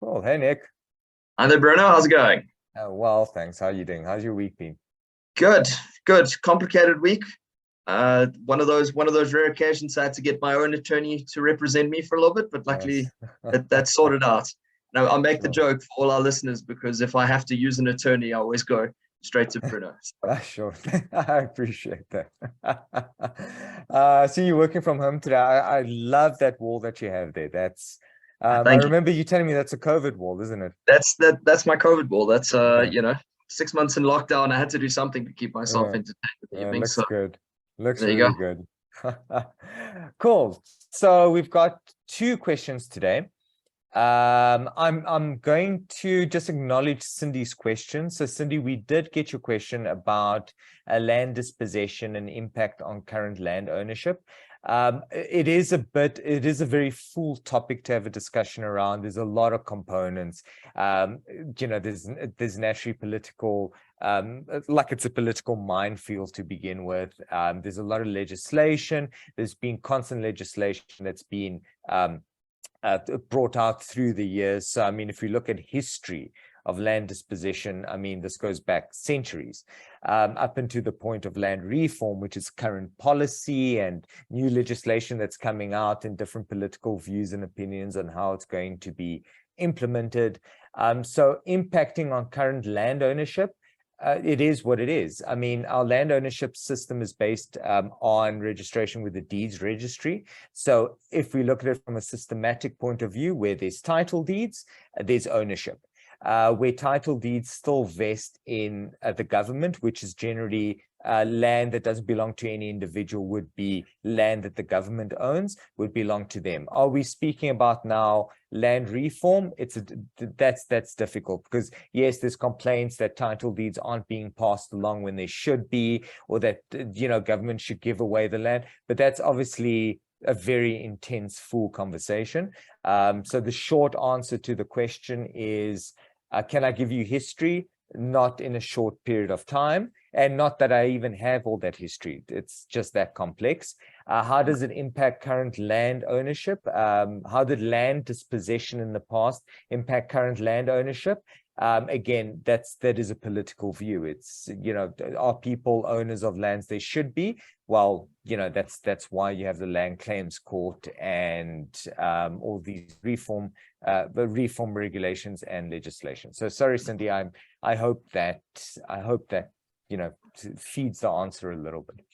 Cool. Hey, Nick. Hi there, Bruno. How's it going? Well, thanks. How you doing? How's your week been? Good, good. Complicated week. One of those rare occasions I had to get my own attorney to represent me for a little bit, but luckily Nice. that's sorted out. Now I'll make the Cool. joke for all our listeners because if I have to use an attorney, I always go straight to Bruno. So, Sure. I appreciate that. So you're working from home today. I love that wall that you have there. I thank you. remember you telling me that's a COVID wall, isn't it? That's my COVID ball. That's Yeah. 6 months in lockdown. I had to do something to keep myself Yeah. entertained in the evening. Looks So good. Looks there you go. really good. Cool. So we've got two questions today. I'm going to just acknowledge Cindy's question. So Cindy, we did get your question about a land dispossession and impact on current land ownership. It is a very full topic to have a discussion around. There's a lot of components. There's naturally political, like it's a political minefield to begin with. There's a lot of legislation. There's been constant legislation that's been brought out through the years. So, I mean, if you look at history of land disposition, I mean, this goes back centuries, up into the point of land reform, which is current policy and new legislation that's coming out and different political views and opinions on how it's going to be implemented. So impacting on current land ownership, it is what it is. I mean, our land ownership system is based on registration with the deeds registry. So if we look at it from a systematic point of view, where there's title deeds, there's ownership. Where title deeds still vest in the government, which is generally land that doesn't belong to any individual, would be land that the government owns, would belong to them. Are we speaking about now land reform? That's difficult because yes, there's complaints that title deeds aren't being passed along when they should be, or that government should give away the land. But that's obviously a very intense, full conversation. So the short answer to the question is, can I give you history? Not in a short period of time, and not that I even have all that history. It's just that complex. How does it impact current land ownership? How did land dispossession in the past impact current land ownership? Again, that is a political view. It's, are people owners of lands? They should be. Well, that's why you have the land claims court and all these reform regulations and legislation. So sorry, Cindy, I hope that feeds the answer a little bit.